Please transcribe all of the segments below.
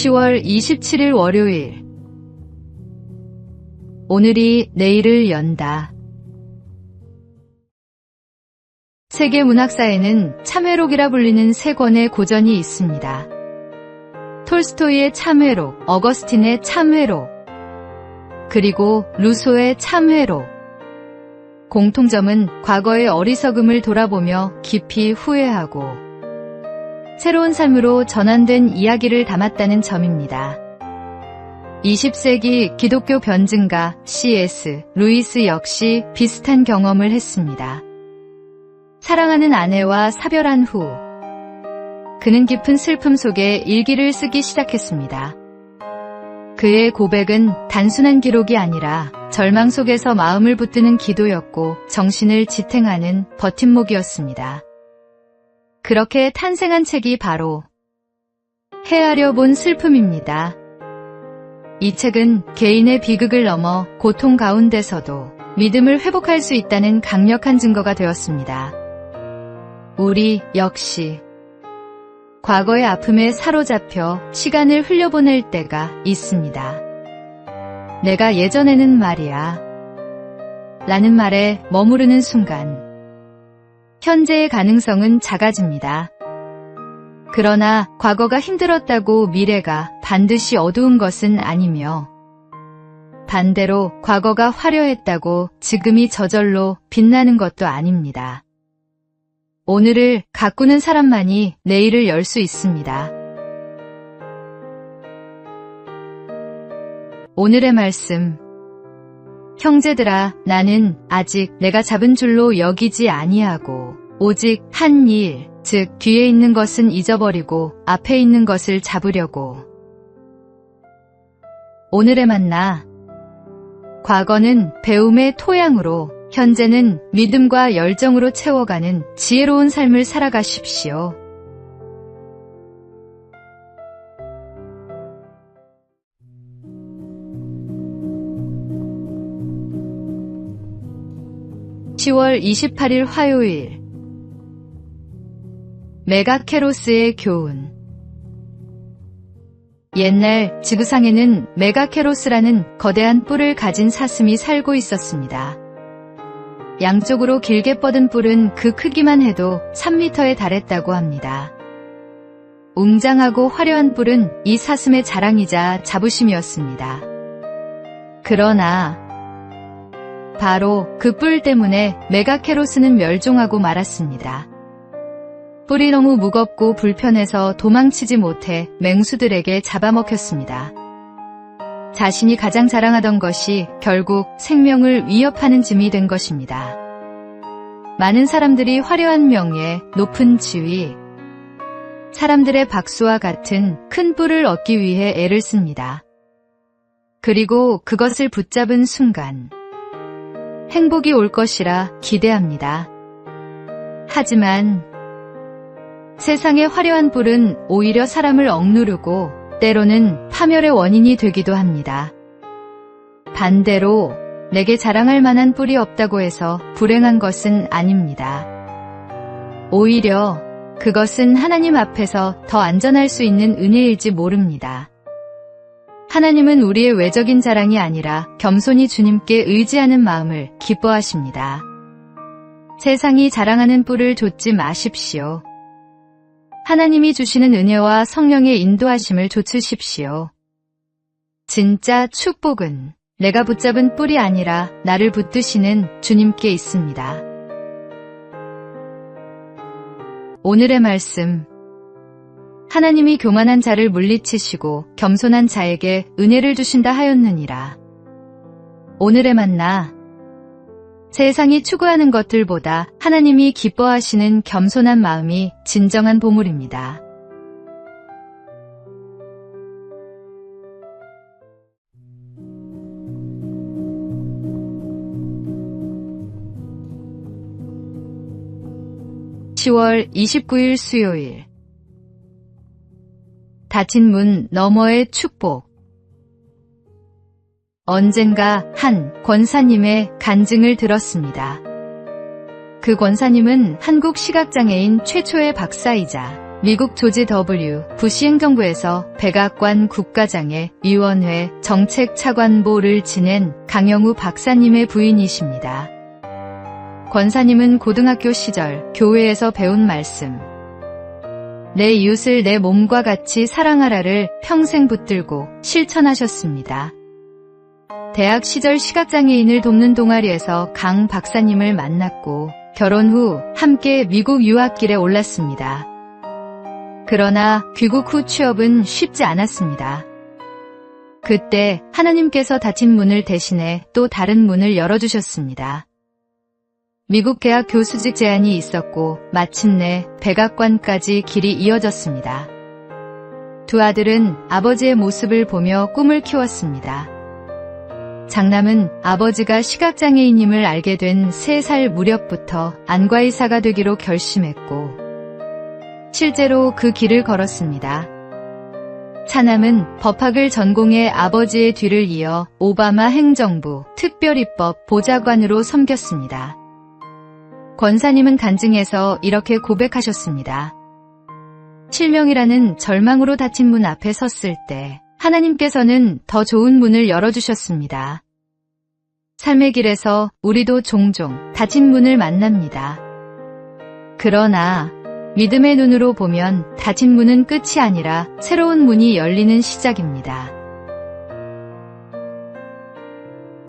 10월 27일 월요일. 오늘이 내일을 연다. 세계 문학사에는 참회록이라 불리는 세 권의 고전이 있습니다. 톨스토이의 참회록, 어거스틴의 참회록, 그리고 루소의 참회록. 공통점은 과거의 어리석음을 돌아보며 깊이 후회하고 새로운 삶으로 전환된 이야기를 담았다는 점입니다. 20세기 기독교 변증가 C.S. 루이스 역시 비슷한 경험을 했습니다. 사랑하는 아내와 사별한 후 그는 깊은 슬픔 속에 일기를 쓰기 시작했습니다. 그의 고백은 단순한 기록이 아니라 절망 속에서 마음을 붙드는 기도였고 정신을 지탱하는 버팀목이었습니다. 그렇게 탄생한 책이 바로 헤아려 본 슬픔입니다. 이 책은 개인의 비극을 넘어 고통 가운데서도 믿음을 회복할 수 있다는 강력한 증거가 되었습니다. 우리 역시 과거의 아픔에 사로잡혀 시간을 흘려보낼 때가 있습니다. 내가 예전에는 말이야 라는 말에 머무르는 순간 현재의 가능성은 작아집니다. 그러나 과거가 힘들었다고 미래가 반드시 어두운 것은 아니며 반대로 과거가 화려했다고 지금이 저절로 빛나는 것도 아닙니다. 오늘을 가꾸는 사람만이 내일을 열 수 있습니다. 오늘의 말씀. 형제들아, 나는 아직 내가 잡은 줄로 여기지 아니하고 오직 한 일, 즉 뒤에 있는 것은 잊어버리고 앞에 있는 것을 잡으려고. 오늘의 만나. 과거는 배움의 토양으로, 현재는 믿음과 열정으로 채워가는 지혜로운 삶을 살아가십시오. (10월 28일) 화요일. 메가케로스의 교훈. 옛날 지구상에는 메가케로스라는 거대한 뿔을 가진 사슴이 살고 있었습니다. 양쪽으로 길게 뻗은 뿔은 그 크기만 해도 3m에 달했다고 합니다. 웅장하고 화려한 뿔은 이 사슴의 자랑이자 자부심이었습니다. 그러나 바로 그 뿔 때문에 메가케로스는 멸종하고 말았습니다. 뿔이 너무 무겁고 불편해서 도망치지 못해 맹수들에게 잡아먹혔습니다. 자신이 가장 자랑하던 것이 결국 생명을 위협하는 짐이 된 것입니다. 많은 사람들이 화려한 명예, 높은 지위, 사람들의 박수와 같은 큰 뿔을 얻기 위해 애를 씁니다. 그리고 그것을 붙잡은 순간 행복이 올 것이라 기대합니다. 하지만 세상의 화려한 뿔은 오히려 사람을 억누르고 때로는 파멸의 원인이 되기도 합니다. 반대로 내게 자랑할 만한 뿔이 없다고 해서 불행한 것은 아닙니다. 오히려 그것은 하나님 앞에서 더 안전할 수 있는 은혜일지 모릅니다. 하나님은 우리의 외적인 자랑이 아니라 겸손히 주님께 의지하는 마음을 기뻐하십니다. 세상이 자랑하는 뿔을 좇지 마십시오. 하나님이 주시는 은혜와 성령의 인도하심을 좇으십시오. 진짜 축복은 내가 붙잡은 뿔이 아니라 나를 붙드시는 주님께 있습니다. 오늘의 말씀. 하나님이 교만한 자를 물리치시고 겸손한 자에게 은혜를 주신다 하였느니라. 오늘의 만나. 세상이 추구하는 것들보다 하나님이 기뻐하시는 겸손한 마음이 진정한 보물입니다. (10월 29일) 수요일. 닫힌 문 너머의 축복. 언젠가 한 권사님의 간증을 들었습니다. 그 권사님은 한국 시각장애인 최초의 박사이자 미국 조지 W. 부시 행정부에서 백악관 국가장애 위원회 정책차관보를 지낸 강영우 박사님의 부인이십니다. 권사님은 고등학교 시절 교회에서 배운 말씀, 내 이웃을 내 몸과 같이 사랑하라를 평생 붙들고 실천하셨습니다. 대학 시절 시각장애인을 돕는 동아리에서 강 박사님을 만났고 결혼 후 함께 미국 유학길에 올랐습니다. 그러나 귀국 후 취업은 쉽지 않았습니다. 그때 하나님께서 닫힌 문을 대신해 또 다른 문을 열어주셨습니다. 미국 대학 교수직 제안이 있었고 마침내 백악관까지 길이 이어졌습니다. 두 아들은 아버지의 모습을 보며 꿈을 키웠습니다. 장남은 아버지가 시각장애인임을 알게 된 3살 무렵부터 안과의사가 되기로 결심했고 실제로 그 길을 걸었습니다. 차남은 법학을 전공해 아버지의 뒤를 이어 오바마 행정부 특별입법 보좌관으로 섬겼습니다. 권사님은 간증에서 이렇게 고백하셨습니다. 실명이라는 절망으로 닫힌 문 앞에 섰을 때 하나님께서는 더 좋은 문을 열어주셨습니다. 삶의 길에서 우리도 종종 닫힌 문을 만납니다. 그러나 믿음의 눈으로 보면 닫힌 문은 끝이 아니라 새로운 문이 열리는 시작입니다.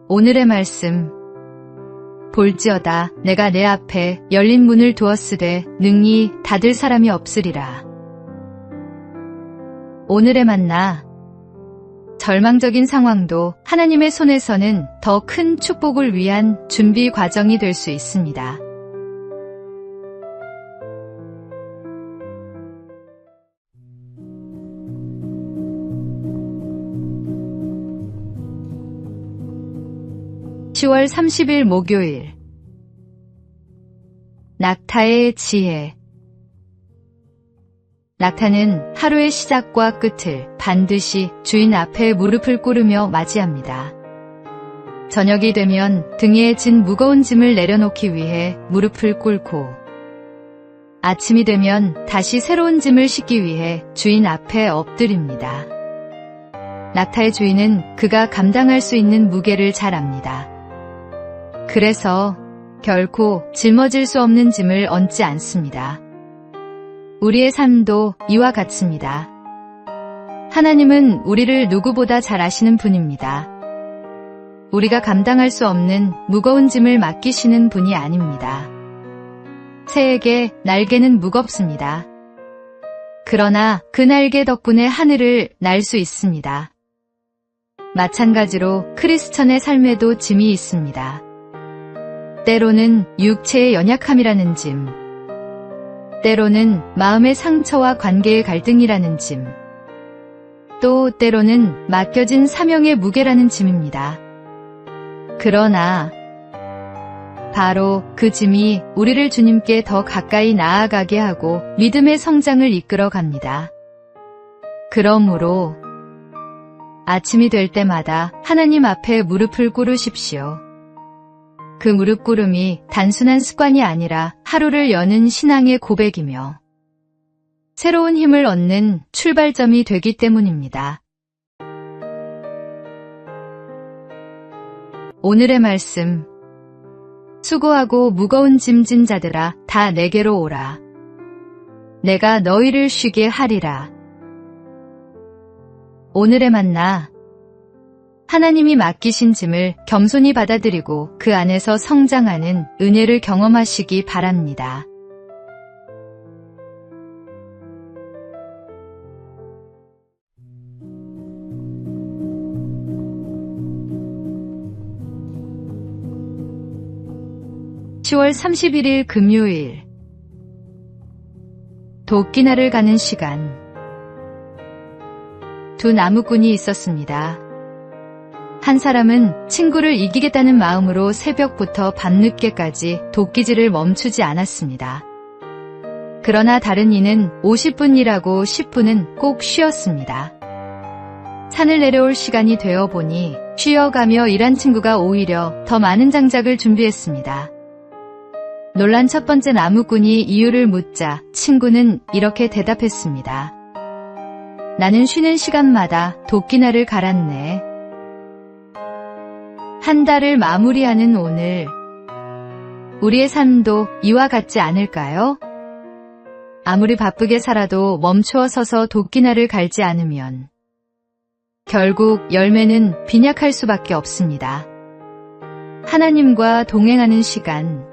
오늘의 말씀. 볼지어다 내가 내 앞에 열린 문을 두었으되 능히 닫을 사람이 없으리라. 오늘의 만나. 절망적인 상황도 하나님의 손에서는 더 큰 축복을 위한 준비 과정이 될 수 있습니다. (10월 30일) 목요일. 낙타의 지혜. 낙타는 하루의 시작과 끝을 반드시 주인 앞에 무릎을 꿇으며 맞이합니다. 저녁이 되면 등에 진 무거운 짐을 내려놓기 위해 무릎을 꿇고 아침이 되면 다시 새로운 짐을 싣기 위해 주인 앞에 엎드립니다. 낙타의 주인은 그가 감당할 수 있는 무게를 잘 압니다. 그래서 결코 짊어질 수 없는 짐을 얹지 않습니다. 우리의 삶도 이와 같습니다. 하나님은 우리를 누구보다 잘 아시는 분입니다. 우리가 감당할 수 없는 무거운 짐을 맡기시는 분이 아닙니다. 새에게 날개는 무겁습니다. 그러나 그 날개 덕분에 하늘을 날 수 있습니다. 마찬가지로 크리스천의 삶에도 짐이 있습니다. 때로는 육체의 연약함이라는 짐, 때로는 마음의 상처와 관계의 갈등이라는 짐, 또 때로는 맡겨진 사명의 무게라는 짐입니다. 그러나 바로 그 짐이 우리를 주님께 더 가까이 나아가게 하고 믿음의 성장을 이끌어 갑니다. 그러므로 아침이 될 때마다 하나님 앞에 무릎을 꿇으십시오. 그 무릎 꿇음이 단순한 습관이 아니라 하루를 여는 신앙의 고백이며 새로운 힘을 얻는 출발점이 되기 때문입니다. 오늘의 말씀. 수고하고 무거운 짐진 자들아 다 내게로 오라. 내가 너희를 쉬게 하리라. 오늘의 만나. 하나님이 맡기신 짐을 겸손히 받아들이고 그 안에서 성장하는 은혜를 경험하시기 바랍니다. (10월 31일) 금요일. 도끼날을 가는 시간. 두 나무꾼이 있었습니다. 한 사람은 친구를 이기겠다는 마음으로 새벽부터 밤늦게까지 도끼질을 멈추지 않았습니다. 그러나 다른 이는 50분 일하고 10분은 꼭 쉬었습니다. 산을 내려올 시간이 되어 보니 쉬어가며 일한 친구가 오히려 더 많은 장작을 준비했습니다. 놀란 첫 번째 나무꾼이 이유를 묻자 친구는 이렇게 대답했습니다. 나는 쉬는 시간마다 도끼날을 갈았네. 한 달을 마무리하는 오늘, 우리의 삶도 이와 같지 않을까요? 아무리 바쁘게 살아도 멈추어 서서 도끼날을 갈지 않으면 결국 열매는 빈약할 수밖에 없습니다. 하나님과 동행하는 시간,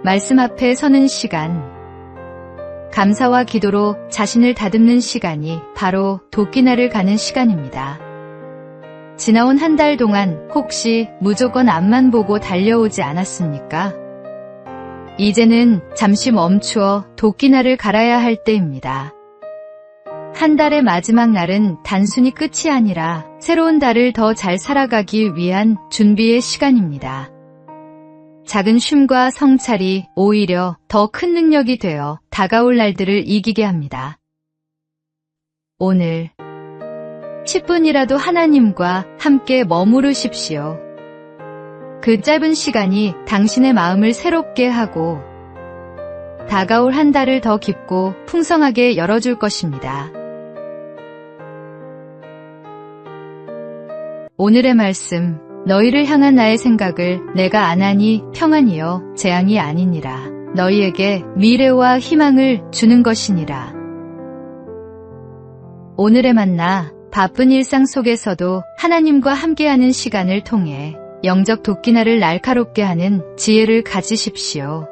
말씀 앞에 서는 시간, 감사와 기도로 자신을 다듬는 시간이 바로 도끼날을 가는 시간입니다. 지나온 한 달 동안 혹시 무조건 앞만 보고 달려오지 않았습니까? 이제는 잠시 멈추어 도끼날을 갈아야 할 때입니다. 한 달의 마지막 날은 단순히 끝이 아니라 새로운 달을 더 잘 살아가기 위한 준비의 시간입니다. 작은 쉼과 성찰이 오히려 더 큰 능력이 되어 다가올 날들을 이기게 합니다. 오늘 10분이라도 하나님과 함께 머무르십시오. 그 짧은 시간이 당신의 마음을 새롭게 하고 다가올 한 달을 더 깊고 풍성하게 열어줄 것입니다. 오늘의 말씀, 너희를 향한 나의 생각을 내가 아나니 평안이요 재앙이 아니니라. 너희에게 미래와 희망을 주는 것이니라. 오늘의 만나, 바쁜 일상 속에서도 하나님과 함께하는 시간을 통해 영적 도끼날을 날카롭게 하는 지혜를 가지십시오.